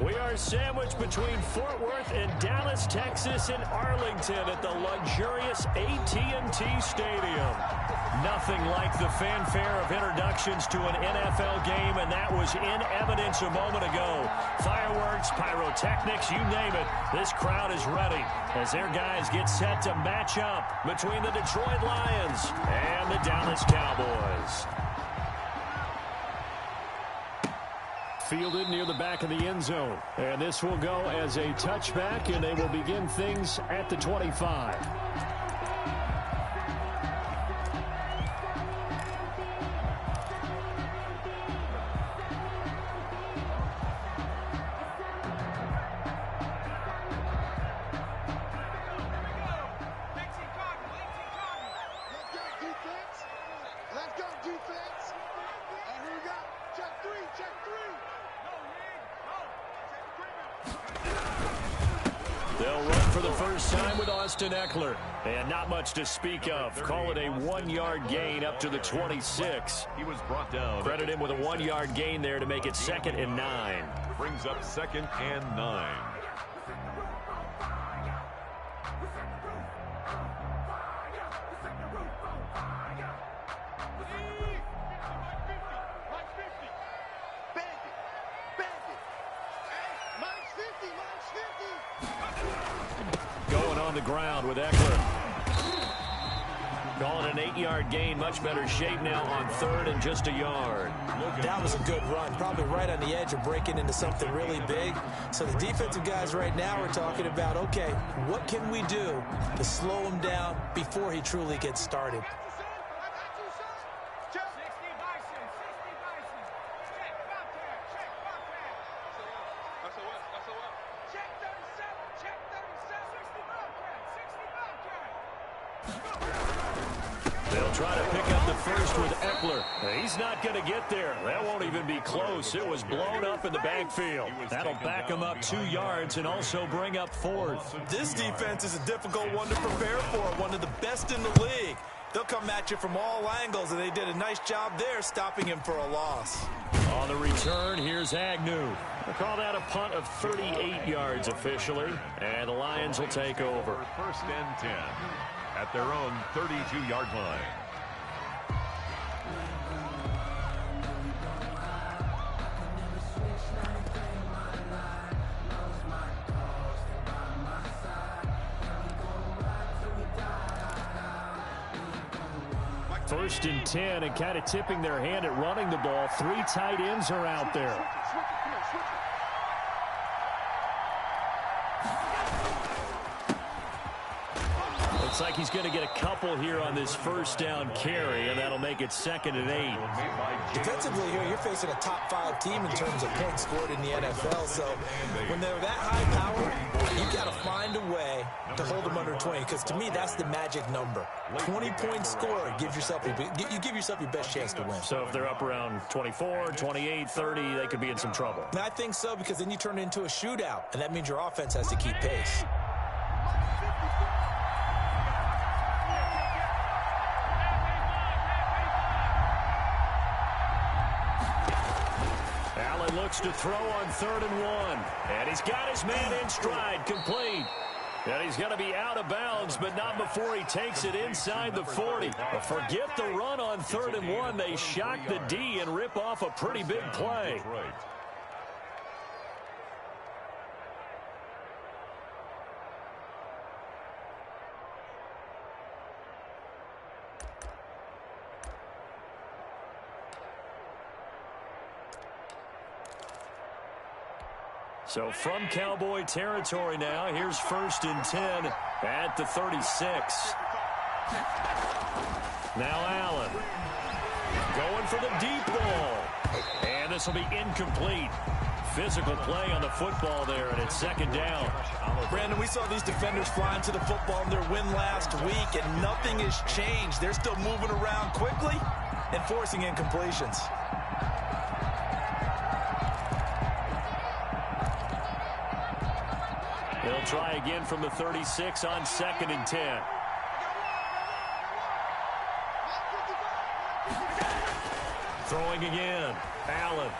We are sandwiched between Fort Worth and Dallas, Texas, and Arlington at the luxurious AT&T Stadium. Nothing like the fanfare of introductions to an NFL game, and that was in evidence a moment ago. Fireworks, pyrotechnics, you name it. This crowd is ready as their guys get set to match up between the Detroit Lions and the Dallas Cowboys. Fielded near the back of the end zone. And this will go as a touchback, and they will begin things at the 25. They'll run for the first time with Austin Ekeler. And not much to speak of. Call it a 1-yard gain up to the 26. He was brought down. Credit him with a 1-yard gain there to make it 2nd and 9. Brings up 2nd and 9. On the ground with Ekeler. Calling an 8-yard gain. Much better shape now on 3rd and just a yard. That was a good run. Probably right on the edge of breaking into something really big. So the defensive guys right now are talking about, okay, what can we do to slow him down before he truly gets started? They'll try to pick up the first with Ekeler. He's not going to get there. That won't even be close. It was blown up in the backfield. That'll back him up 2 yards and also bring up 4th. This defense is a difficult one to prepare for, one of the best in the league. They'll come at you from all angles, and they did a nice job there stopping him for a loss. On the return, here's Agnew. We'll call that a punt of 38 yards officially, and the Lions will take over. 1st and 10 at their own 32-yard line. First and 10, and kind of tipping their hand at running the ball. 3 tight ends are out there. Looks like he's going to get a couple here on this first down carry, and that'll make it 2nd and 8. Defensively here, you're facing a top 5 team in terms of points scored in the NFL. So when they're that high power, you've got to find a way to hold them under 20, because to me, that's the magic number. 20-point score gives yourself you give yourself your best chance to win. So if they're up around 24, 28, 30, they could be in some trouble. And I think so, because then you turn it into a shootout, and that means your offense has to keep pace. Allen looks to throw on 3rd and 1. And he's got his man in stride, complete. And he's going to be out of bounds, but not before he takes it inside the 40. But forget the run on 3rd and 1. They shock the D and rip off a pretty big play. So from Cowboy territory now, here's 1st and 10 at the 36. Now Allen going for the deep ball. And this will be incomplete. Physical play on the football there, and it's 2nd down. Brandon, we saw these defenders flying to the football in their win last week, and nothing has changed. They're still moving around quickly and forcing incompletions. They'll try again from the 36 on 2nd and 10. Throwing again. Allen.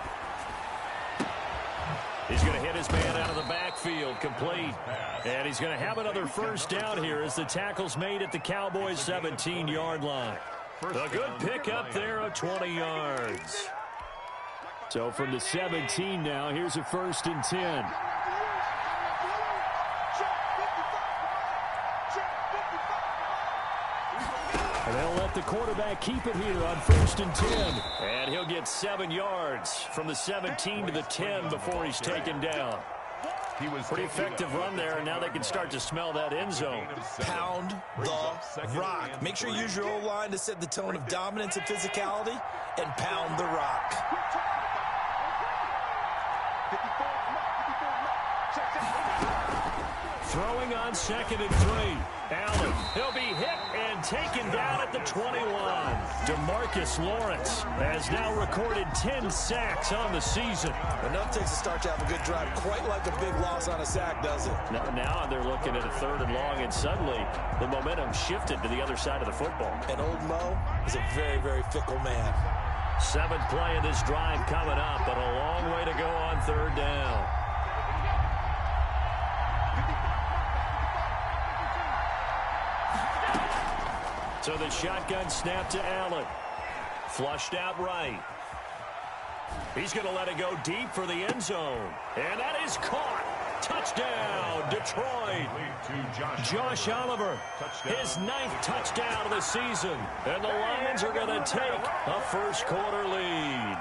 He's going to hit his man out of the backfield, complete. And he's going to have another first down here as the tackle's made at the Cowboys' 17-yard line. A good pickup there of 20 yards. So from the 17 now, here's a 1st and 10. And they'll let the quarterback keep it here on 1st and 10. And he'll get 7 yards from the 17 to the 10 before he's taken down. Pretty effective run there, and now they can start to smell that end zone. Pound the rock. Make sure you use your O-line to set the tone of dominance and physicality, and pound the rock. Throwing on 2nd and 3. Allen, he'll be hit and taken down at the 21. DeMarcus Lawrence has now recorded 10 sacks on the season. Enough takes a start to have a good drive, quite like a big loss on a sack, does it? Now they're looking at a 3rd and long, and suddenly the momentum shifted to the other side of the football. And old Mo is a very, very fickle man. 7th play of this drive coming up, but a long way to go on 3rd down. So the shotgun snap to Allen. Flushed out right. He's going to let it go deep for the end zone. And that is caught. Touchdown, Detroit. Josh Oliver, his 9th touchdown of the season. And the Lions are going to take a first-quarter lead.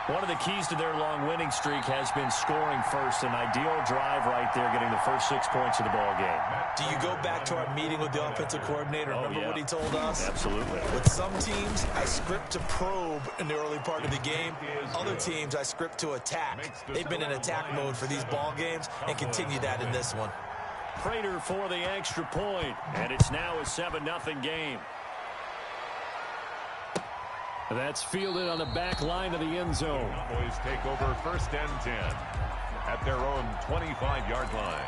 One of the keys to their long winning streak has been scoring first. An ideal drive right there, getting the first 6 points of the ball game. Do you go back to our meeting with the offensive coordinator? Remember what he told us? Absolutely. With some teams, I script to probe in the early part of the game. Other teams, I script to attack. They've been in attack mode for these ball games and continue that in this one. Prater for the extra point, and it's now a 7-0 game. That's fielded on the back line of the end zone. Cowboys take over 1st and 10 at their own 25-yard line.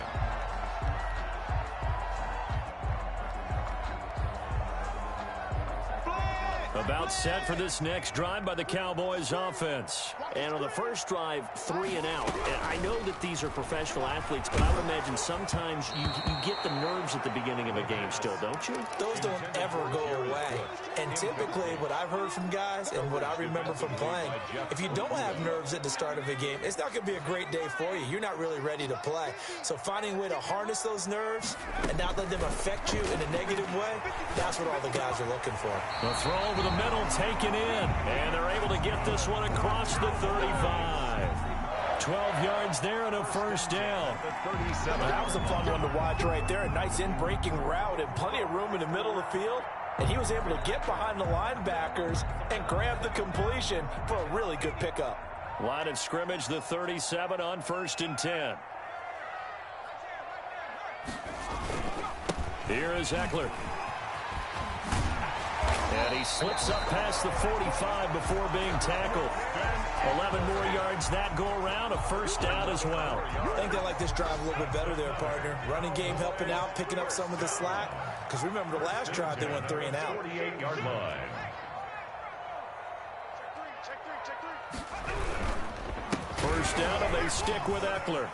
About set for this next drive by the Cowboys offense. And on the first drive, 3 and out. And I know that these are professional athletes, but I would imagine sometimes you get the nerves at the beginning of a game still, don't you? Those don't ever go away. And typically what I've heard from guys and what I remember from playing, if you don't have nerves at the start of a game, it's not going to be a great day for you. You're not really ready to play. So finding a way to harness those nerves and not let them affect you in a negative way, that's what all the guys are looking for. The throw over the middle taken in, and they're able to get this one across the 35. 12 yards there and a first down. That was a fun one to watch right there. A nice in-breaking route and plenty of room in the middle of the field. And he was able to get behind the linebackers and grab the completion for a really good pickup. Line of scrimmage, the 37 on 1st and 10. Here is Eckler. And he slips up past the 45 before being tackled. 11 more yards that go around, a first down as well. I think they like this drive a little bit better there, partner. Running game helping out, picking up some of the slack. Because remember the last drive, they went 3 and out. 48-yard line. First down, and they stick with Eckler.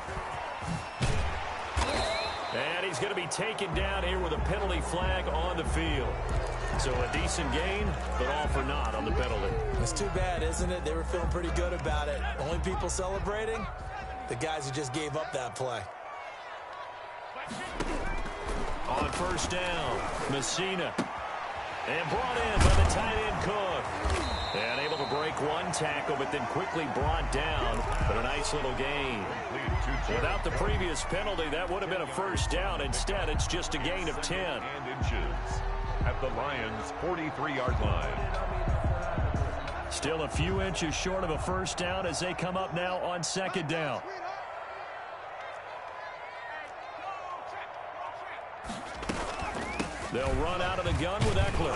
And he's going to be taken down here with a penalty flag on the field. So a decent gain, but all for naught on the penalty. It's too bad, isn't it? They were feeling pretty good about it. Only people celebrating, the guys who just gave up that play. On first down, Messina. And brought in by the tight end Cook. And able to break one tackle, but then quickly brought down. But a nice little gain. Without the previous penalty, that would have been a first down. Instead, it's just a gain of 10. At the Lions' 43-yard line. Still a few inches short of a first down as they come up now on 2nd down. They'll run out of the gun with Eckler.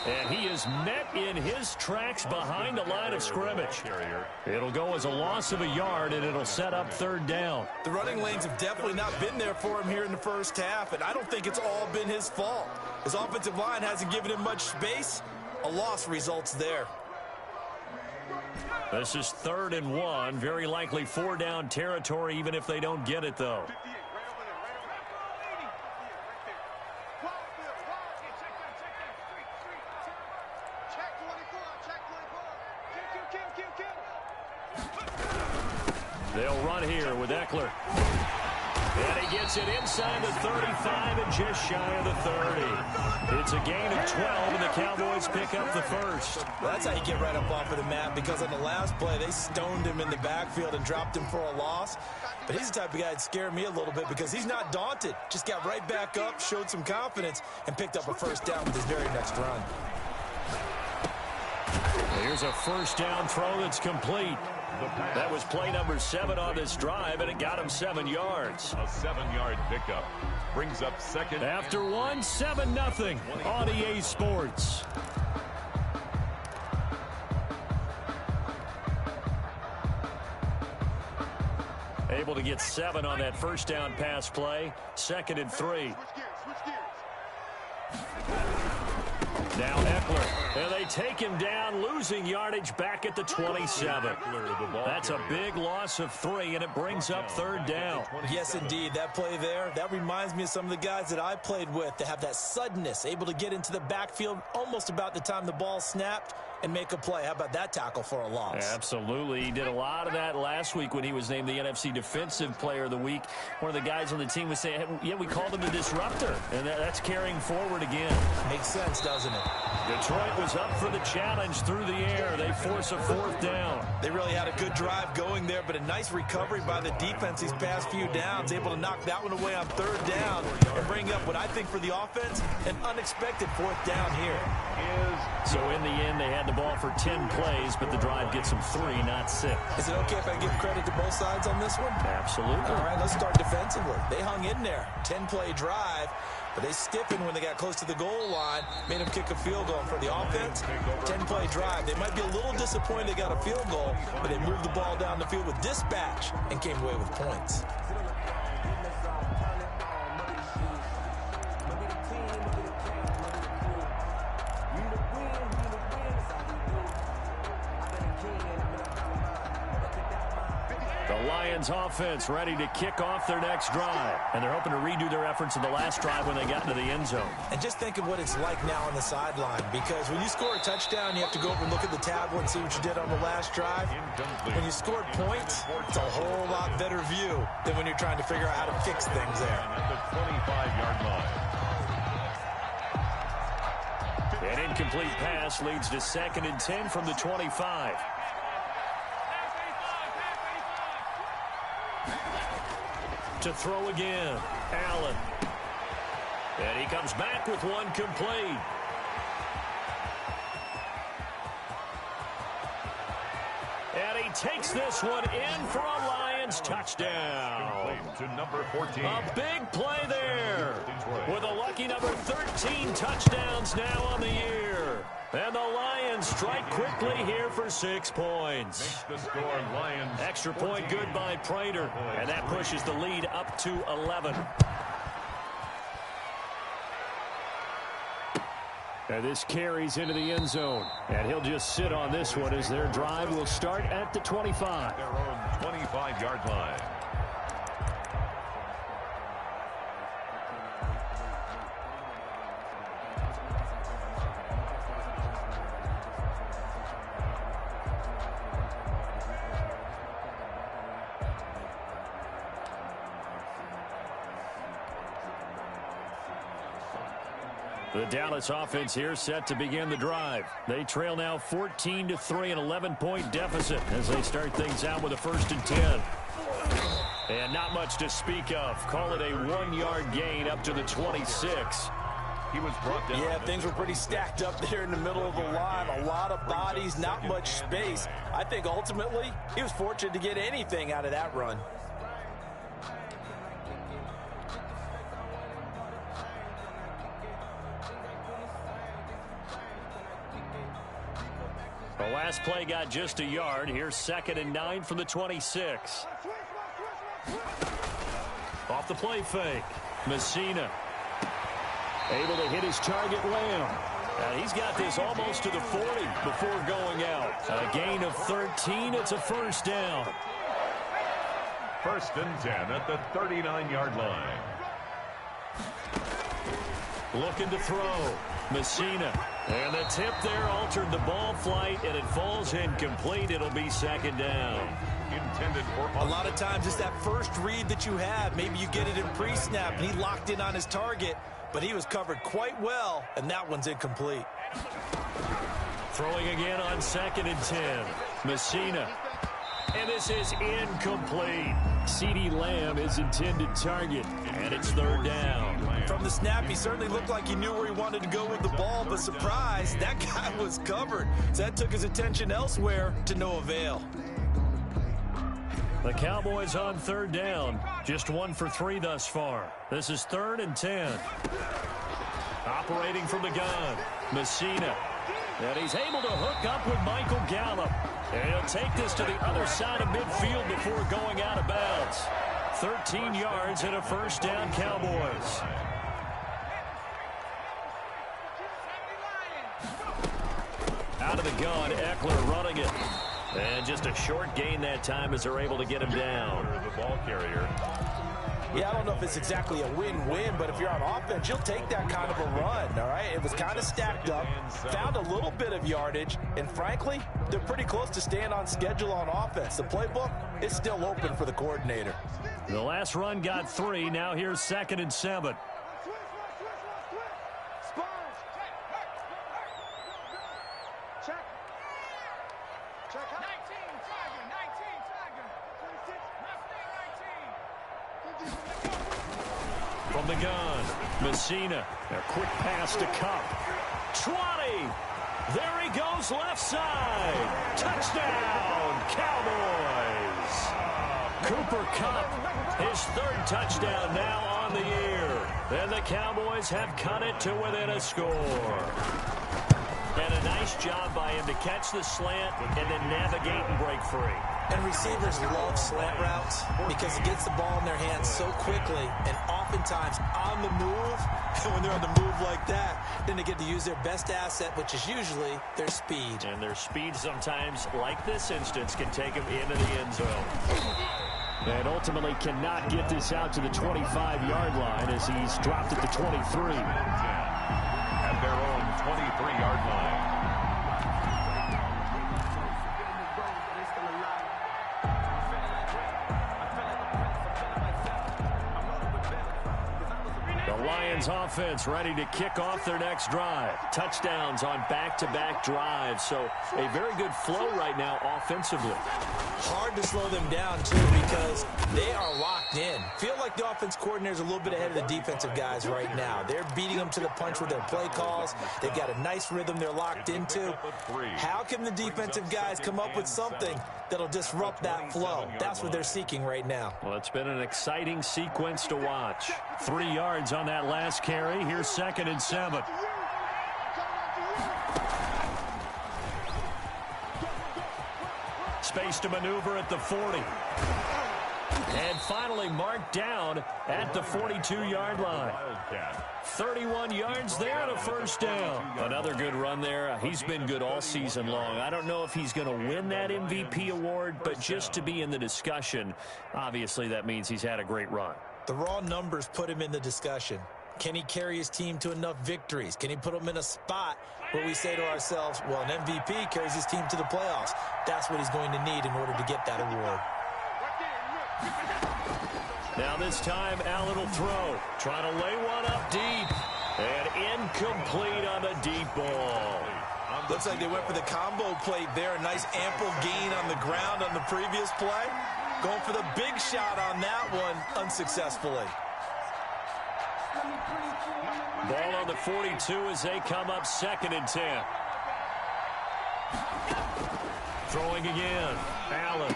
And he is met in his tracks behind the line of scrimmage. It'll go as a loss of a yard, and it'll set up 3rd down. The running lanes have definitely not been there for him here in the first half, and I don't think it's all been his fault. His offensive line hasn't given him much space. A loss results there. This is 3rd and 1. Very likely 4-down territory, even if they don't get it, though. They'll run here with Eckler. And he gets it inside the 35 and just shy of the 30. It's a gain of 12, and the Cowboys pick up the first. Well, that's how you get right up off of the mat, because on the last play, they stoned him in the backfield and dropped him for a loss. But he's the type of guy that scared me a little bit because he's not daunted. Just got right back up, showed some confidence, and picked up a first down with his very next run. Here's a first down throw that's complete. That was play number 7 on this drive, and it got him 7 yards. A 7-yard pickup brings up second. After 1, 7-0 on EA Sports. Able to get 7 on that first down pass play. 2nd and 3. Now Eckler, and they take him down, losing yardage back at the 27. That's a big loss of 3, and it brings up 3rd down. Yes, indeed. That play there, that reminds me of some of the guys that I played with that have that suddenness, able to get into the backfield almost about the time the ball snapped and make a play. How about that tackle for a loss? Absolutely. He did a lot of that last week when he was named the NFC Defensive Player of the Week. One of the guys on the team was saying, yeah, we called him the disruptor, and that's carrying forward again. Makes sense, doesn't it? Detroit was up for the challenge through the air. They force a 4th down. They really had a good drive going there, but a nice recovery by the defense these past few downs, able to knock that one away on 3rd down and bring up what I think for the offense, an unexpected 4th down here. So in the end, they had the ball for 10 plays, but the drive gets them 3, not 6. Is it okay if I give credit to both sides on this one? Absolutely. All right, let's start defensively. They hung in there. 10-play drive, but they stiffened when they got close to the goal line, made them kick a field goal. For the offense, 10-play drive. They might be a little disappointed they got a field goal, but they moved the ball down the field with dispatch and came away with points. Lions offense ready to kick off their next drive. And they're hoping to redo their efforts in the last drive when they got into the end zone. And just think of what it's like now on the sideline, because when you score a touchdown, you have to go up and look at the tablet and see what you did on the last drive. When you scored points, it's a whole lot better view than when you're trying to figure out how to fix things there. At the 25-yard line. An incomplete pass leads to 2nd and 10 from the 25. To throw again, Allen. And he comes back with one complete. And he takes this one in for a Lions touchdown. To number 14. A big play there. With a lucky number 13 touchdowns now on the year. And the Lions strike quickly here for 6 points. Makes the score Lions. Extra point good by Prater. And that pushes the lead up to 11. And this carries into the end zone. And he'll just sit on this one as their drive will start at the 25. Their own 25-yard line. The Dallas offense here set to begin the drive. They trail now 14-3, an 11-point deficit as they start things out with a 1st and 10. And not much to speak of. Call it a 1-yard gain up to the 26. He was brought down. Yeah, things were pretty stacked up there in the middle of the line. A lot of bodies, not much space. I think ultimately he was fortunate to get anything out of that run. The last play got just a yard. Here's 2nd and 9 from the 26. Off the play fake. Messina able to hit his target, Lamb. And he's got this almost to the 40 before going out. A gain of 13. It's a first down. 1st and 10 at the 39-yard line. Looking to throw. Messina. And the tip there altered the ball flight, and it falls incomplete. It'll be 2nd down. Intended for a lot of times it's that first read that you have. Maybe you get it in pre-snap, and he locked in on his target, but he was covered quite well, and that one's incomplete. Throwing again on 2nd and 10. Messina. And this is incomplete. CeeDee Lamb is intended target, and it's 3rd down. From the snap, he certainly looked like he knew where he wanted to go with the ball, but surprise, that guy was covered. So that took his attention elsewhere to no avail. The Cowboys on 3rd down. Just 1 for 3 thus far. This is 3rd and 10. Operating from the gun. Messina. And he's able to hook up with Michael Gallup. And he'll take this to the other side of midfield before going out of bounds. 13 yards and a first down, Cowboys. Out of the gun, Eckler running it. And just a short gain that time as they're able to get him down. The ball carrier. Yeah, I don't know if it's exactly a win-win, but if you're on offense, you'll take that kind of a run, all right? It was kind of stacked up, found a little bit of yardage, and frankly, they're pretty close to staying on schedule on offense. The playbook is still open for the coordinator. The last run got 3. Now here's 2nd and 7. From the gun, Messina. A quick pass to Kupp. 20. There he goes left side. Touchdown, Cowboys. Cooper Kupp, his 3rd touchdown now on the year. And the Cowboys have cut it to within a score. And a nice job by him to catch the slant and then navigate and break free. And receivers love slant routes because it gets the ball in their hands so quickly and oftentimes on the move. And when they're on the move like that, then they get to use their best asset, which is usually their speed. And their speed sometimes, like this instance, can take them into the end zone. And ultimately cannot get this out to the 25-yard line as he's dropped at the 23. At their own 23-yard line. Lions offense ready to kick off their next drive. Touchdowns on back-to-back drives. So a very good flow right now offensively. Hard to slow them down, too, because they are locked in. Feel like the offense coordinator's a little bit ahead of the defensive guys right now. They're beating them to the punch with their play calls. They've got a nice rhythm they're locked into. How can the defensive guys come up with something that'll disrupt that flow? That's what they're seeking right now. Well, it's been an exciting sequence to watch. 3 yards on that last carry. Here's 2nd and 7. Space to maneuver at the 40. And finally marked down at the 42-yard line. 31 yards there and a first down. Another good run there. He's been good all season long. I don't know if he's going to win that MVP award, but just to be in the discussion, obviously that means he's had a great run. The raw numbers put him in the discussion. Can he carry his team to enough victories? Can he put them in a spot where we say to ourselves, well, an MVP carries his team to the playoffs. That's what he's going to need in order to get that award. Now this time, Allen will throw. Trying to lay one up deep. And incomplete on the deep ball. Looks like they went for the combo plate there. A nice ample gain on the ground on the previous play. Going for the big shot on that one unsuccessfully. Ball on the 42 as they come up 2nd and 10. Throwing again. Allen.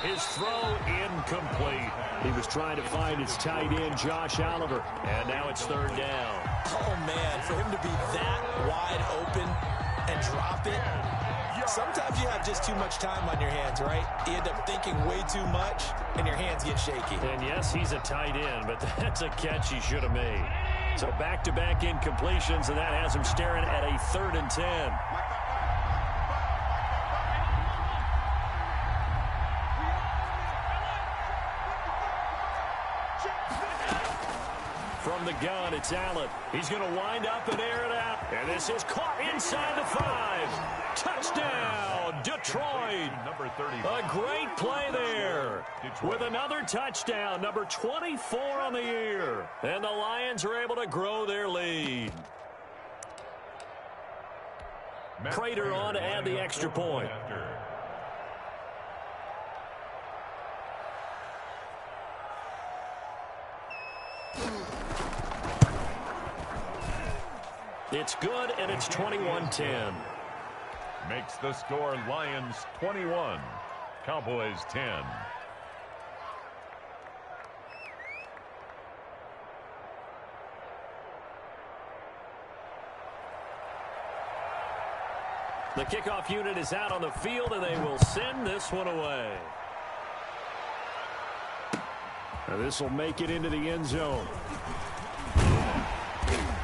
His throw incomplete. He was trying to find his tight end, Josh Oliver. And now it's 3rd down. Oh, man, for him to be that wide open and drop it. Sometimes you have just too much time on your hands, right? You end up thinking way too much, and your hands get shaky. And yes, he's a tight end, but that's a catch he should have made. So back-to-back incompletions, and that has him staring at a 3rd and 10. From the gun, it's Allen. He's going to wind up and air it out. And this is caught inside the 5. Touchdown, Detroit. Number 30. A great play there. With another touchdown, number 24 on the year. And the Lions are able to grow their lead. Prater on to add the extra point. It's good, and it's 21-10. Makes the score Lions 21, Cowboys 10. The kickoff unit is out on the field, and they will send this one away. Now this will make it into the end zone.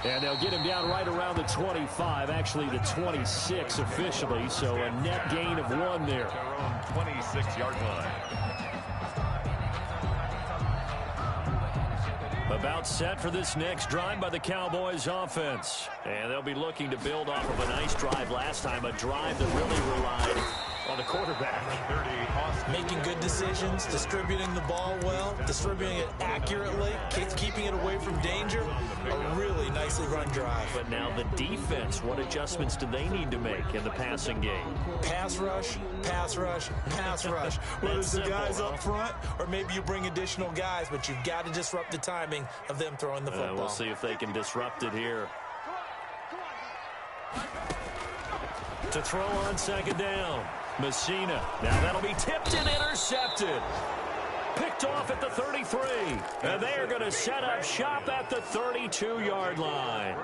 And they'll get him down right around the 25, actually the 26 officially, so a net gain of 1 there. Their own 26-yard line. About set for this next drive by the Cowboys offense. And they'll be looking to build off of a nice drive last time, a drive that really relied on the quarterback. Making good decisions, distributing the ball well, distributing it accurately, keeping it away from danger. A really nicely run drive. But now the defense, what adjustments do they need to make in the passing game? Pass rush, pass rush, pass rush. Whether it's the guys up front or maybe you bring additional guys, but you've got to disrupt the timing of them throwing the football. We'll see if they can disrupt it here. To throw on 2nd down. Messina. Now that'll be tipped and intercepted. Picked off at the 33. And they are going to set up shop at the 32-yard line.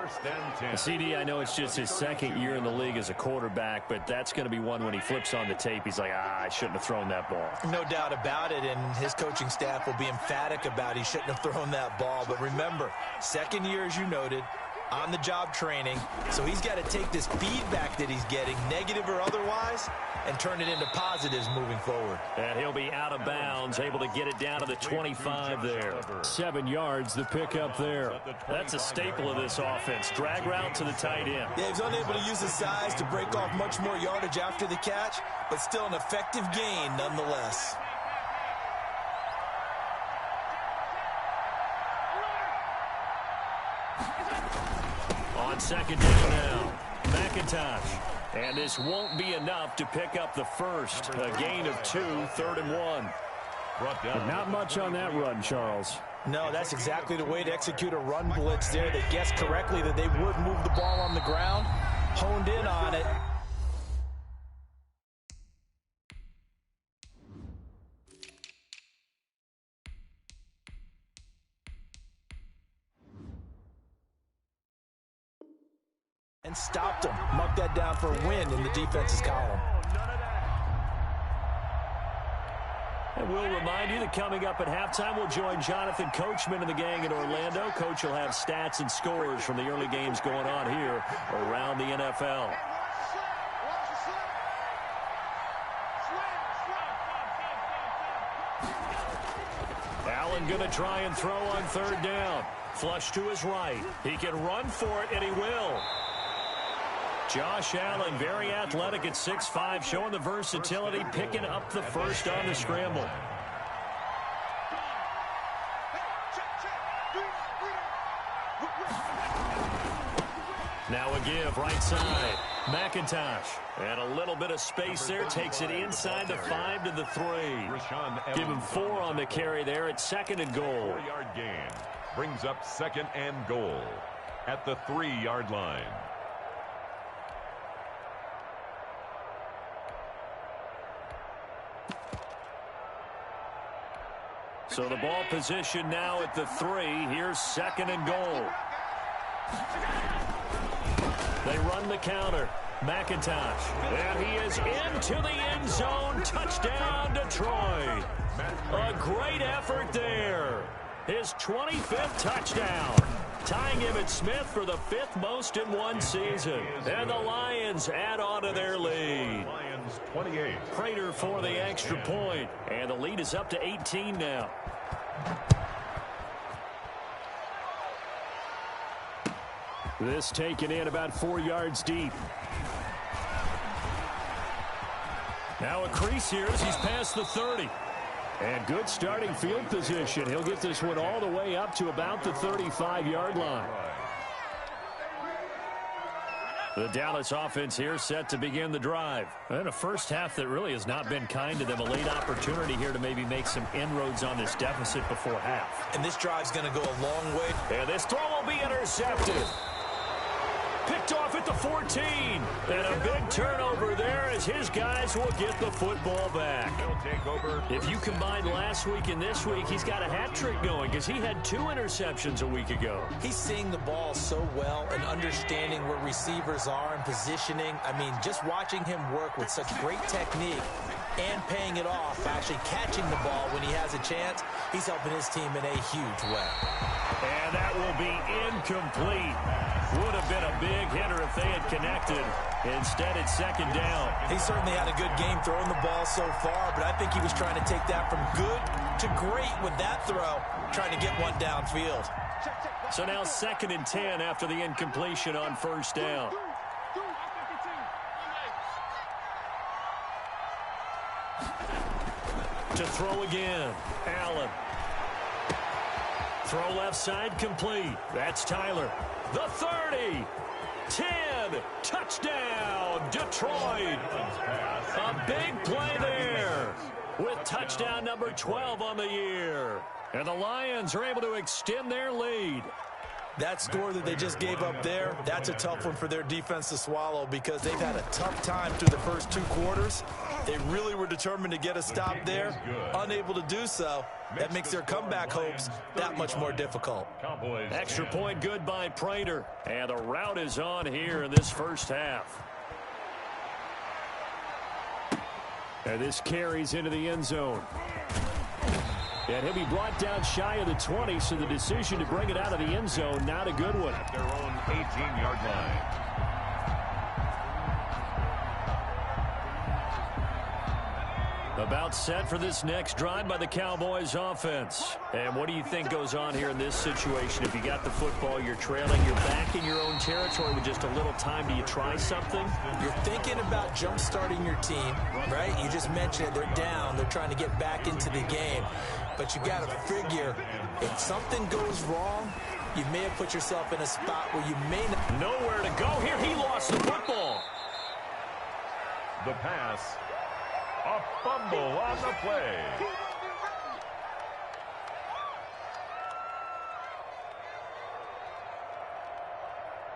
CD, I know it's just his 2nd year in the league as a quarterback, but that's going to be one when he flips on the tape. He's like, I shouldn't have thrown that ball. No doubt about it, and his coaching staff will be emphatic about he shouldn't have thrown that ball. But remember, 2nd year, as you noted, on-the-job training, so he's got to take this feedback that he's getting, negative or otherwise, and turn it into positives moving forward. And he'll be out of bounds, able to get it down to the 25 there. 7 yards, the pickup there. That's a staple of this offense. Drag route to the tight end. Yeah, he's unable to use his size to break off much more yardage after the catch, but still an effective gain nonetheless. On 2nd down now, McIntosh. And this won't be enough to pick up the first. A gain of 2, 3rd and 1. But not much on that run, Charles. No, that's exactly the way to execute a run blitz there. They guessed correctly that they would move the ball on the ground, honed in on it. And stopped him. Mucked that down for a win in the defense's column. And we'll remind you that coming up at halftime, we'll join Jonathan Coachman and the gang in Orlando. Coach will have stats and scores from the early games going on here around the NFL. Allen going to try and throw on 3rd down. Flush to his right. He can run for it, and he will. Josh Allen, very athletic at 6'5", showing the versatility, picking up the first on the scramble. Now a give, right side. McIntosh. And a little bit of space there, takes it inside the 5 to the 3. Give him 4 on the carry there at 2nd and goal. 4-yard gain brings up 2nd and goal at the 3-yard line. So the ball position now at the 3. Here's 2nd and goal. They run the counter. McIntosh. And he is into the end zone. Touchdown, Detroit. A great effort there. his 25th touchdown. Tying Emmitt Smith for the 5th most in one season. And the Lions add on to their lead. Lions 28. Prater for the extra point. And the lead is up to 18 now. This taken in about 4 yards deep. Now a crease here as he's past the 30. And good starting field position. He'll get this one all the way up to about the 35-yard line. The Dallas offense here set to begin the drive. And a first half that really has not been kind to them. A late opportunity here to maybe make some inroads on this deficit before half. And this drive's going to go a long way. And this throw will be intercepted. Picked off at the 14. And a big turnover there as his guys will get the football back. If you combine last week and this week, he's got a hat trick going because he had 2 interceptions a week ago. He's seeing the ball so well and understanding where receivers are and positioning. I mean, just watching him work with such great technique and paying it off, actually catching the ball when he has a chance, he's helping his team in a huge way. And that will be incomplete. Would have been a big hitter if they had connected. Instead, it's second down. He certainly had a good game throwing the ball so far, but I think he was trying to take that from good to great with that throw, trying to get one downfield. So now 2nd and 10 after the incompletion on first down. To throw again, Allen. Throw left side complete. That's Tyler. The 30, 10, touchdown, Detroit. A big play there with touchdown number 12 on the year. And the Lions are able to extend their lead. That score that they just gave up there, that's a tough one for their defense to swallow because they've had a tough time through the first 2 quarters. They really were determined to get a stop there, unable to do so. That makes their comeback hopes that much more difficult. Extra point good by Prater. And the route is on here in this first half. And this carries into the end zone. And he'll be brought down shy of the 20, so the decision to bring it out of the end zone, not a good one. At their own 18-yard line. About set for this next drive by the Cowboys offense. And what do you think goes on here in this situation? If you got the football, you're trailing, you're back in your own territory with just a little time. Do you try something? You're thinking about jump-starting your team, right? You just mentioned it. They're down. They're trying to get back into the game. But you got to figure, if something goes wrong, you may have put yourself in a spot where you may not. Nowhere to go here. He lost the football. The pass. A fumble on the play.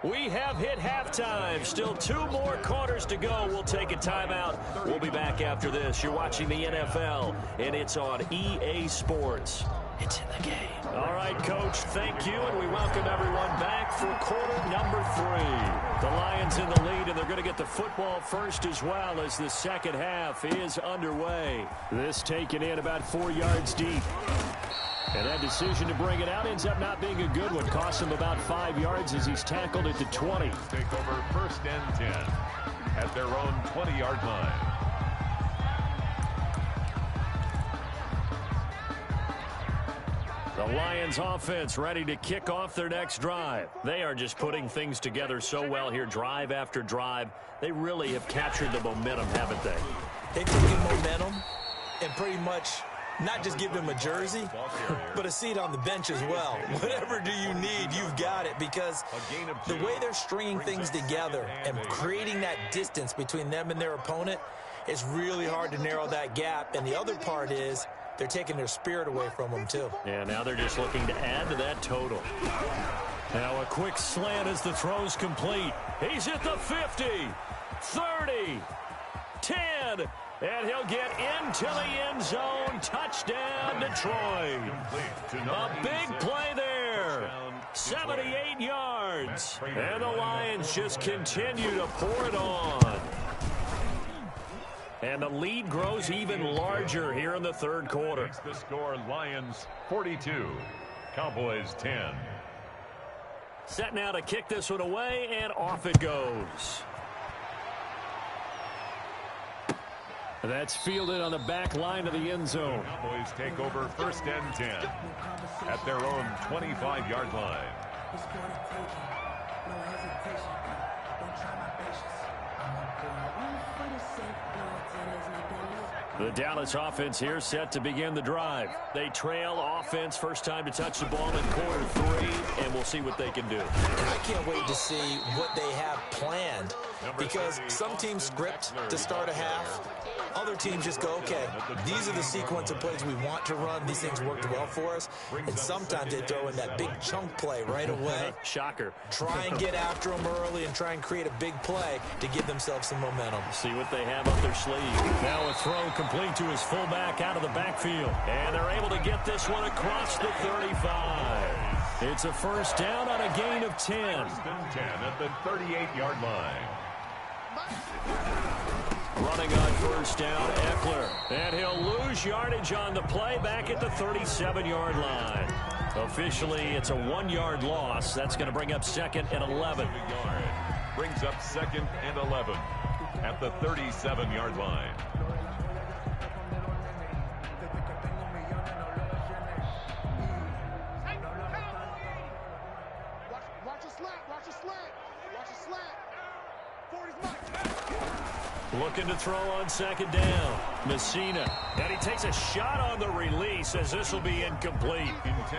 We have hit halftime. Still 2 more quarters to go. We'll take a timeout. We'll be back after this. You're watching the NFL, and it's on EA Sports. It's in the game. All right, Coach, thank you, and we welcome everyone back for quarter number 3. The Lions in the lead, and they're going to get the football first as well as the second half is underway. This taken in about 4 yards deep. And that decision to bring it out ends up not being a good one. Costs him about 5 yards as he's tackled at the 20. Take over 1st and 10 at their own 20-yard line. The Lions offense ready to kick off their next drive. They are just putting things together so well here, drive after drive. They really have captured the momentum, haven't they? They've taken momentum and pretty much not just give them a jersey, but a seat on the bench as well. Whatever do you need, you've got it, because the way they're stringing things together and creating that distance between them and their opponent is really hard to narrow that gap. And the other part is they're taking their spirit away from them, too. Yeah, now they're just looking to add to that total. Now a quick slant as the throw's complete. He's at the 50, 30, 10, and he'll get into the end zone. Touchdown, Detroit. A big play there. 78 yards. And the Lions just continue to pour it on. And the lead grows even larger here in the third quarter. Makes the score Lions 42, Cowboys 10. Set now to kick this one away, and off it goes. That's fielded on the back line of the end zone. Cowboys take over first and 10 at their own 25-yard line. The Dallas offense here set to begin the drive. They trail offense, first time to touch the ball in quarter 3, and we'll see what they can do. I can't wait to see what they have planned, because some teams script to start a half. Other teams just go, okay, these are the sequence of plays we want to run. These things worked well for us. And sometimes they throw in that big chunk play right away. Shocker. Try and get after them early and try and create a big play to give themselves some momentum. See what they have up their sleeve. Now a throw complete to his fullback out of the backfield. And they're able to get this one across the 35. It's a first down on a gain of 10. First and 10 at the 38-yard line. Running on first down, Eckler. And he'll lose yardage on the play back at the 37-yard line. Officially, it's a 1-yard loss. That's going to bring up second and 11. Brings up second and 11 at the 37-yard line. Watch a slant. Watch a slant. Watch a slant. 40's mark. Looking to throw on second down. Messina. And he takes a shot on the release as this will be incomplete.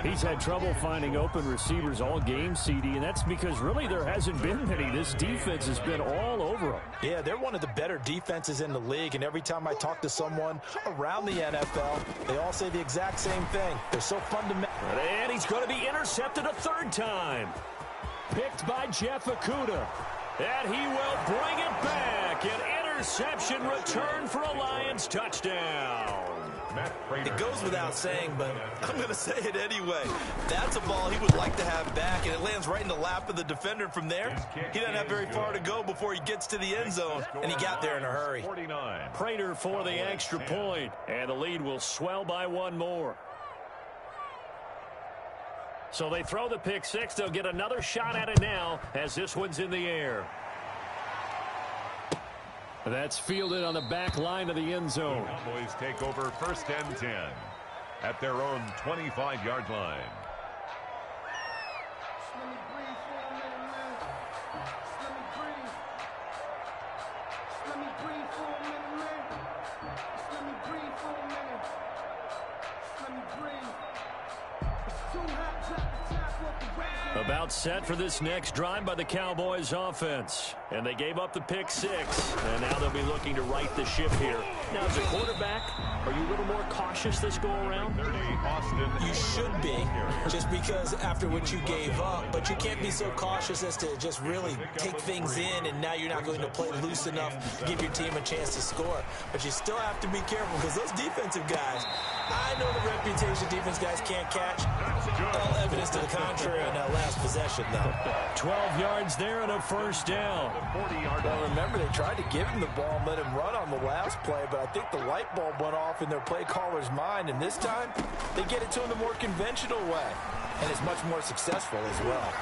He's had trouble finding open receivers all game, CD, and that's because really there hasn't been many. This defense has been all over him. Yeah, they're one of the better defenses in the league, and every time I talk to someone around the NFL, they all say the exact same thing. They're so fundamental. And he's going to be intercepted a third time. Picked by Jeff Okudah. And he will bring it back. An interception return for a Lions touchdown. It goes without saying, but I'm going to say it anyway. That's a ball he would like to have back, and it lands right in the lap of the defender from there. He doesn't have very far to go before he gets to the end zone, and he got there in a hurry. Prater for the extra point, and the lead will swell by one more. So they throw the pick six. They'll get another shot at it now as this one's in the air. That's fielded on the back line of the end zone. Cowboys take over first and 10 at their own 25-yard line. Let me breathe for a minute, man. Let me breathe. Let me breathe for a minute, man. Let me breathe for a minute. Let me breathe. It's too hot to attack what the way. About set for this next drive by the Cowboys offense. And they gave up the pick six. And now they'll be looking to right the ship here. Now, as a quarterback, are you a little more cautious this go around? 30, Austin. You should be, just because after what you gave up, but you can't be so cautious as to just really take things in, and now you're not going to play loose enough to give your team a chance to score. But you still have to be careful, because those defensive guys, I know the reputation defense guys can't catch. All evidence to the contrary on that last possession, though. 12 yards there and a first down. 40-yard Well, remember, they tried to give him the ball and let him run on the last play, but I think the light bulb went off in their play caller's mind, and this time they get it to him the more conventional way, and it's much more successful as well.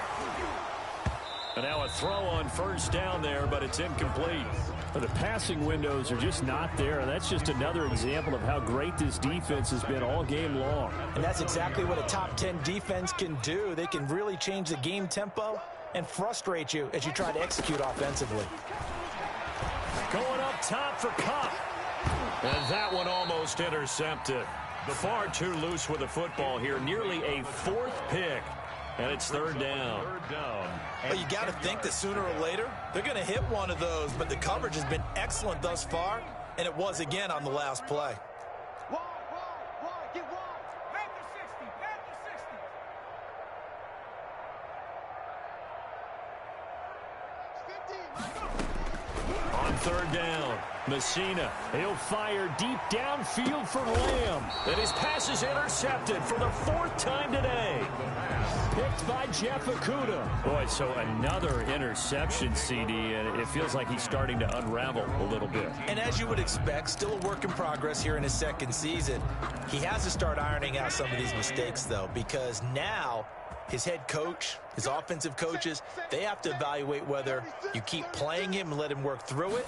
And now a throw on first down there, but it's incomplete. The passing windows are just not there, and that's just another example of how great this defense has been all game long. And that's exactly what a top 10 defense can do. They can really change the game tempo and frustrate you as you try to execute offensively. Going up top for Kupp. And that one almost intercepted. Far too loose with the football here. Nearly a fourth pick. And it's third down. Well, you got to think that sooner or later they're going to hit one of those, but the coverage has been excellent thus far, and it was again on the last play. Wide, get wide. Back to 60, 50. On third down. Messina, he'll fire deep downfield for Lamb. And his pass is intercepted for the 4th time today. Picked by Jeff Okudah. Boy, so another interception, CD, and it feels like he's starting to unravel a little bit. And as you would expect, still a work in progress here in his 2nd season. He has to start ironing out some of these mistakes, though, because now his head coach, his offensive coaches, they have to evaluate whether you keep playing him and let him work through it,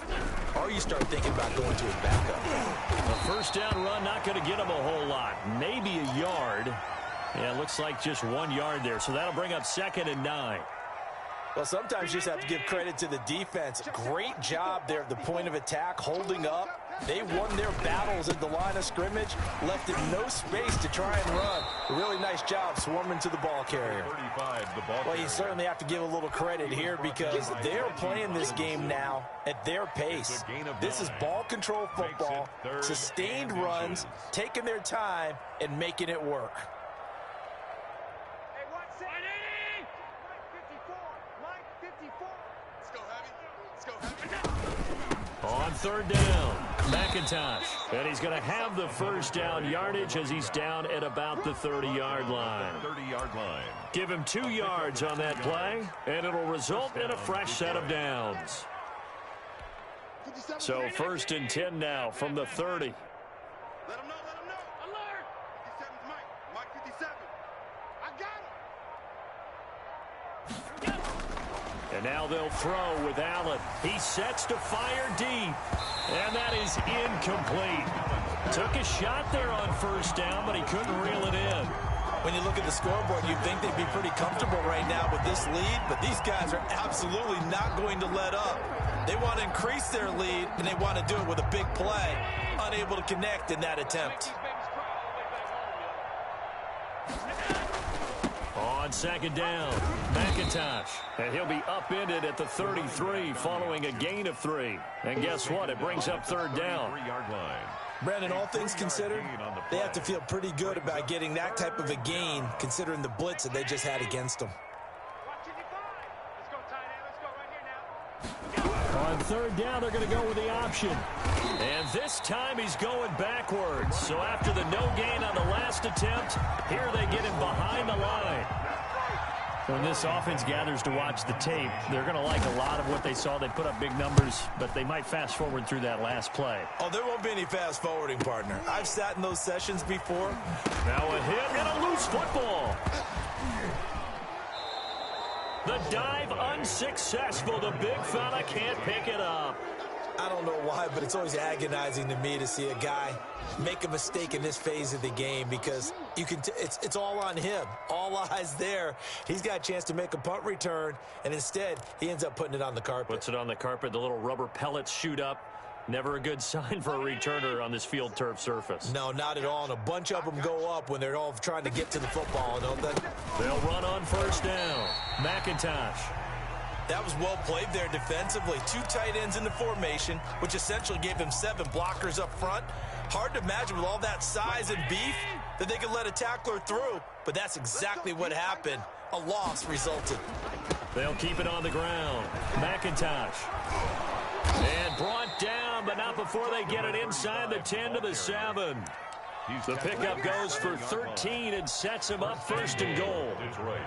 or you start thinking about going to his backup. A 1st down run, not going to get him a whole lot. Maybe a yard. Yeah, it looks like just 1 yard there, so that'll bring up 2nd and 9. Well, sometimes you just have to give credit to the defense. Great job there at the point of attack, holding up. They won their battles at the line of scrimmage, left it no space to try and run. A really nice job swarming to the ball carrier. Well, you certainly have to give a little credit here because they're playing this game now at their pace. This is ball control football, sustained runs, taking their time, and making it work. On 3rd down, McIntosh. And he's going to have the 1st down yardage as he's down at about the 30-yard line. 30-yard line. Give him 2 yards on that play, and it'll result in a fresh set of downs. So 1st and 10 now from the 30. Let him know. Alert! 57's Mike 57. I got him. And now they'll throw with Allen. He sets to fire deep. And that is incomplete. Took a shot there on 1st down, but he couldn't reel it in. When you look at the scoreboard, you'd think they'd be pretty comfortable right now with this lead, but these guys are absolutely not going to let up. They want to increase their lead, and they want to do it with a big play. Unable to connect in that attempt. On 2nd down, McIntosh. And he'll be upended at the 33 following a gain of 3. And guess what? It brings up 3rd down. 3-yard line. Brandon, all things considered, they have to feel pretty good about getting that type of a gain considering the blitz that they just had against them. On 3rd down, they're going to go with the option. And this time he's going backwards. So after the no gain on the last attempt, here they get him behind the line. When this offense gathers to watch the tape, they're going to like a lot of what they saw. They put up big numbers, but they might fast forward through that last play. Oh, there won't be any fast forwarding, partner. I've sat in those sessions before. Now a hit and a loose football. The dive unsuccessful. The big fella can't pick it up. I don't know why, but it's always agonizing to me to see a guy make a mistake in this phase of the game because you can. It's all on him. All eyes there. He's got a chance to make a punt return, and instead he ends up putting it on the carpet. Puts it on the carpet. The little rubber pellets shoot up. Never a good sign for a returner on this field turf surface. No, not at all. And a bunch of them go up when they're all trying to get to the football, don't they? They'll run on 1st down. McIntosh. That was well played there defensively. 2 tight ends in the formation, which essentially gave them 7 blockers up front. Hard to imagine with all that size and beef that they could let a tackler through, but that's exactly what happened. A loss resulted. They'll keep it on the ground. McIntosh. And brought down, but not before they get it inside the 10 to the 7. The pickup goes for 13 and sets him up 1st and goal. Detroit.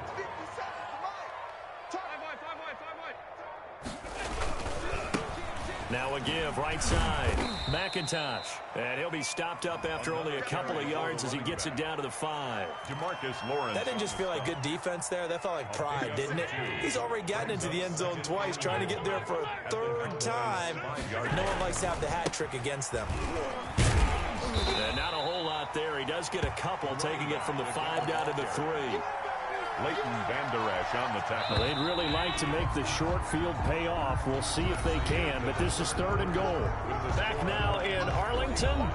Now a give, right side. McIntosh. And he'll be stopped up after only a couple of yards as he gets it down to the 5. Demarcus Lawrence. That didn't just feel like good defense there. That felt like pride, didn't it? He's already gotten into the end zone twice, trying to get there for a 3rd time. No one likes to have the hat trick against them. And not a whole lot there. He does get a couple, taking it from the 5 down to the 3. Leighton Vander Esch on the tackle. They'd really like to make the short field pay off. We'll see if they can, but this is 3rd and goal. Back now in Arlington.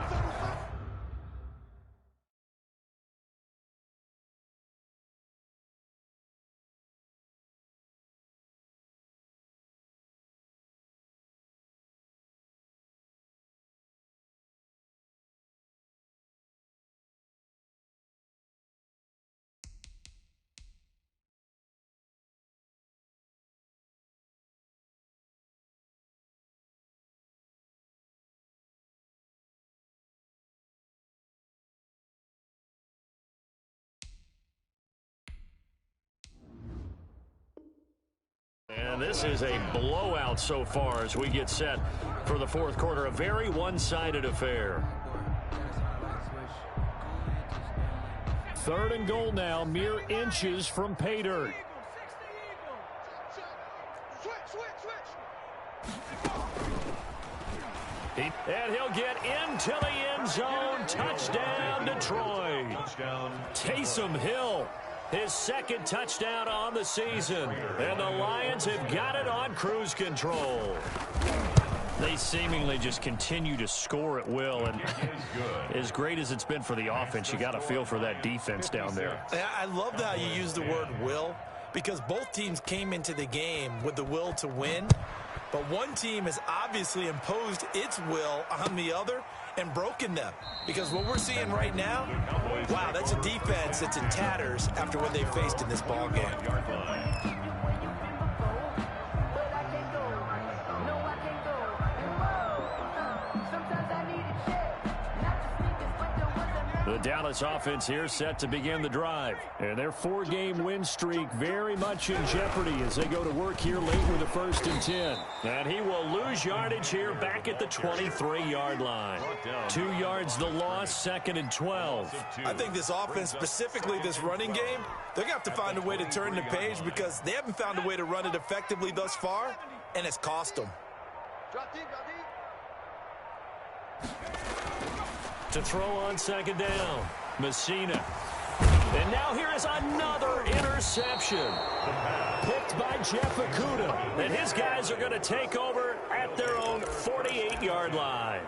And this is a blowout so far as we get set for the fourth quarter. A very one-sided affair. 3rd and goal now, mere inches from pay dirt. And he'll get into the end zone. Touchdown, Detroit. Taysom Hill, his 2nd touchdown on the season. And the Lions have got it on cruise control. They seemingly just continue to score at will. And as great as it's been for the offense, you got to feel for that defense down there. I love how you use the word will, because both teams came into the game with the will to win. But one team has obviously imposed its will on the other and broken them. Because what we're seeing right now, wow, that's a defense that's in tatters after what they faced in this ball game. The Dallas offense here set to begin the drive. And their 4-game win streak very much in jeopardy as they go to work here late with a 1st and 10. And he will lose yardage here back at the 23-yard line. 2 yards the loss, 2nd and 12. I think this offense, specifically this running game, they're going to have to find a way to turn the page because they haven't found a way to run it effectively thus far, and it's cost them. To throw on 2nd down, Messina. And now here is another interception. Picked by Jeff Okudah. And his guys are going to take over at their own 48-yard line.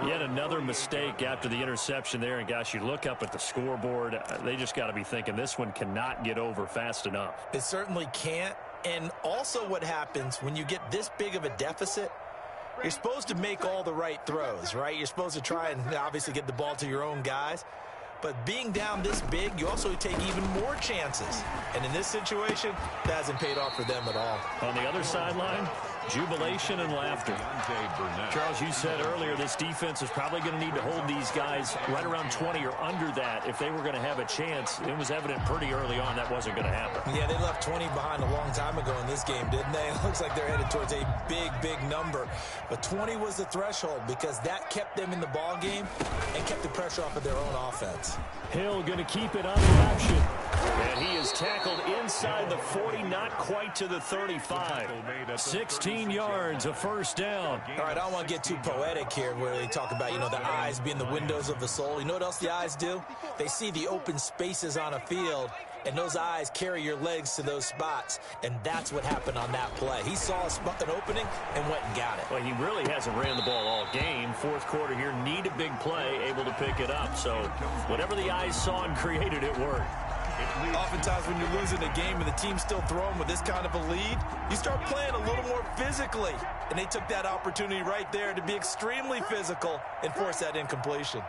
Yet another mistake after the interception there. And, gosh, you look up at the scoreboard, they just got to be thinking this one cannot get over fast enough. It certainly can't. And also what happens when you get this big of a deficit, you're supposed to make all the right throws, right? You're supposed to try and obviously get the ball to your own guys. But being down this big, you also take even more chances. And in this situation, that hasn't paid off for them at all. On the other sideline, jubilation and laughter. Charles, you said earlier this defense is probably going to need to hold these guys right around 20 or under that if they were going to have a chance. It was evident pretty early on that wasn't going to happen. Yeah, they left 20 behind a long time ago in this game, didn't they? It looks like they're headed towards a big, big number. But 20 was the threshold because that kept them in the ball game and kept the pressure off of their own offense. Hill going to keep it under action. And he is tackled inside the 40, not quite to the 35. 16 yards, a 1st down. All right, I don't want to get too poetic here where they talk about, the eyes being the windows of the soul. You know what else the eyes do? They see the open spaces on a field, and those eyes carry your legs to those spots, and that's what happened on that play. He saw an opening and went and got it. Well, he really hasn't ran the ball all game. 4th quarter here, need a big play, able to pick it up. So whatever the eyes saw and created, it worked. Oftentimes when you're losing a game and the team's still throwing with this kind of a lead, you start playing a little more physically. And they took that opportunity right there to be extremely physical and force that incompletion.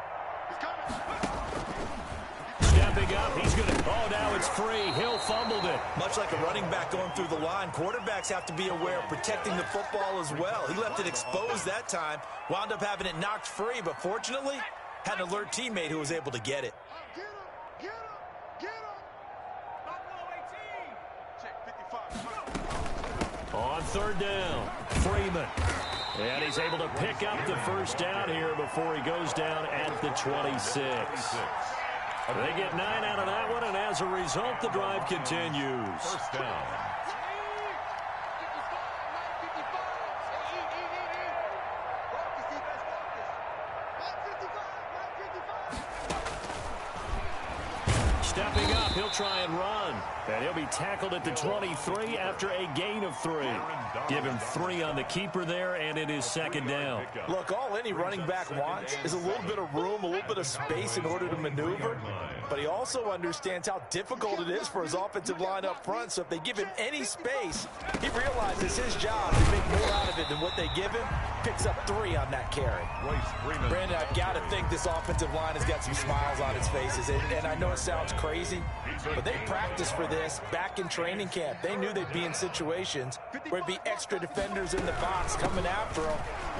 Stepping up, he's going to, now it's free. Hill fumbled it. Much like a running back going through the line, quarterbacks have to be aware of protecting the football as well. He left it exposed that time, wound up having it knocked free, but fortunately, had an alert teammate who was able to get it. On 3rd down, Freeman. And he's able to pick up the 1st down here before he goes down at the 26. They get 9 out of that one, and as a result, the drive continues. 1st down. Stepping up, he'll try and run. And he'll be tackled at the 23 after a gain of 3. Give him 3 on the keeper there, and it is 2nd down. Look, all any running back wants is a little bit of room, a little bit of space in order to maneuver. But he also understands how difficult it is for his offensive line up front. So if they give him any space, he realizes his job to make more out of it than what they give him. Picks up 3 on that carry. Brandon, I've got to think this offensive line has got some smiles on its faces. And I know it sounds crazy, but they practiced for this back in training camp. They knew they'd be in situations where it'd be extra defenders in the box coming after them,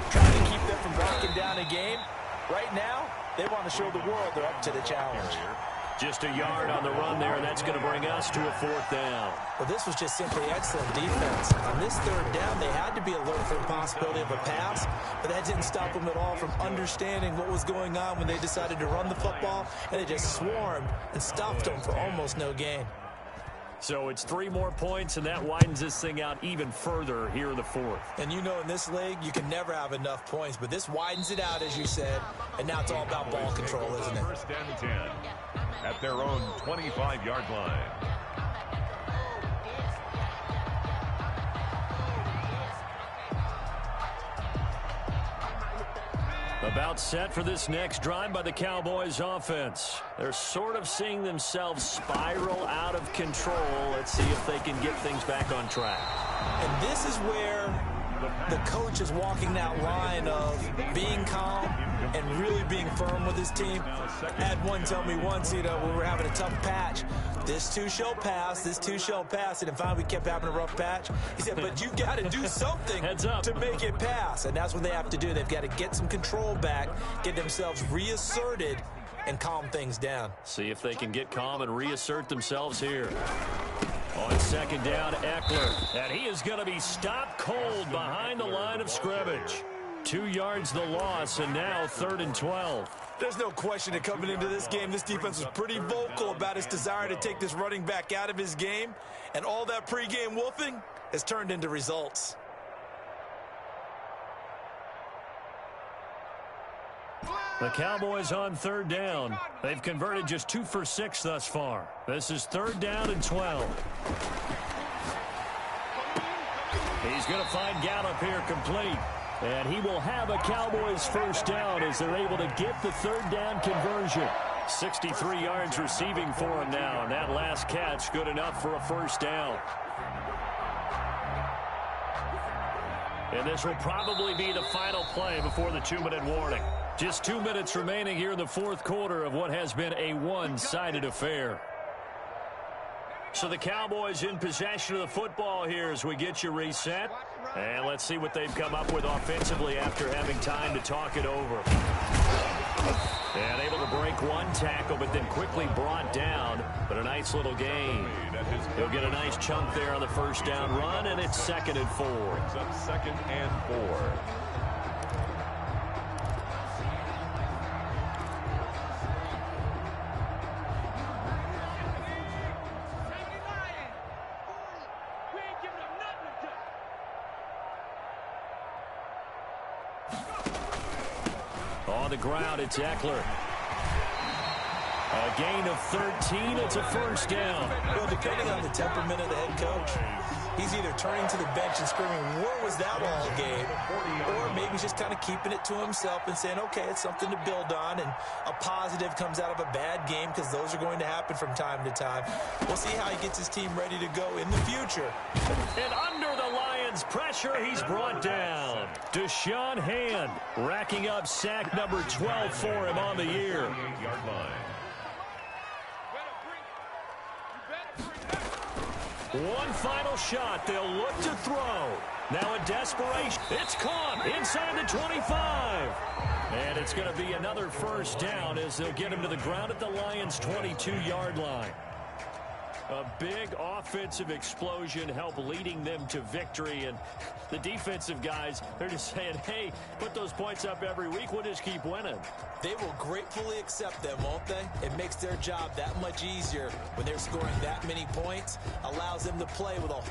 trying to keep them from breaking down a game. Right now, they want to show the world they're up to the challenge. Just a yard on the run there, and that's going to bring us to a 4th down. Well, this was just simply excellent defense. On this 3rd down, they had to be alert for the possibility of a pass, but that didn't stop them at all from understanding what was going on when they decided to run the football, and they just swarmed and stuffed them for almost no gain. So it's 3 more points, and that widens this thing out even further here in the 4th. And you know in this league, you can never have enough points, but this widens it out, as you said, and now it's all about ball control, isn't it? 1st and 10 at their own 25-yard line. About set for this next drive by the Cowboys offense. They're sort of seeing themselves spiral out of control. Let's see if they can get things back on track. And this is where the coach is walking that line of being calm and really being firm with his team. I had one tell me once, we were having a tough patch. This too shall pass, this too shall pass. And finally we kept having a rough patch. He said, but you got to do something to make it pass. And that's what they have to do. They've got to get some control back, get themselves reasserted, and calm things down. See if they can get calm and reassert themselves here. On 2nd down, Eckler. And he is going to be stopped cold behind the line of scrimmage. 2 yards the loss, and now 3rd and 12. There's no question that coming into this game, this defense was pretty vocal about its desire to take this running back out of his game. And all that pregame wolfing has turned into results. The Cowboys on 3rd down. They've converted just 2 for 6 thus far. This is 3rd down and 12. He's going to find Gallup here complete. And he will have a Cowboys 1st down as they're able to get the 3rd down conversion. 63 yards receiving for him now. And that last catch good enough for a 1st down. And this will probably be the final play before the 2-minute warning. Just 2 minutes remaining here in the 4th quarter of what has been a one-sided affair. So the Cowboys in possession of the football here as we get you reset. And let's see what they've come up with offensively after having time to talk it over. And able to break 1 tackle, but then quickly brought down. But a nice little gain. He'll get a nice chunk there on the 1st down run, and it's 2nd and 4. It's up 2nd and 4. On the ground, it's Eckler. A gain of 13. It's a 1st down. Well, depending on the temperament of the head coach, he's either turning to the bench and screaming, "Where was that all game?" Or maybe just kind of keeping it to himself and saying, okay, it's something to build on, and a positive comes out of a bad game because those are going to happen from time to time. We'll see how he gets his team ready to go in the future. And under the Lions' pressure, he's brought down. Deshaun Hand racking up sack number 12 for him on the year. 38-yard line. One final shot. They'll look to throw. Now in desperation. It's caught inside the 25. And it's going to be another 1st down as they'll get him to the ground at the Lions' 22-yard line. A big offensive explosion helped leading them to victory. And the defensive guys, they're just saying, hey, put those points up every week. We'll just keep winning. They will gratefully accept them, won't they? It makes their job that much easier when they're scoring that many points. Allows them to play with a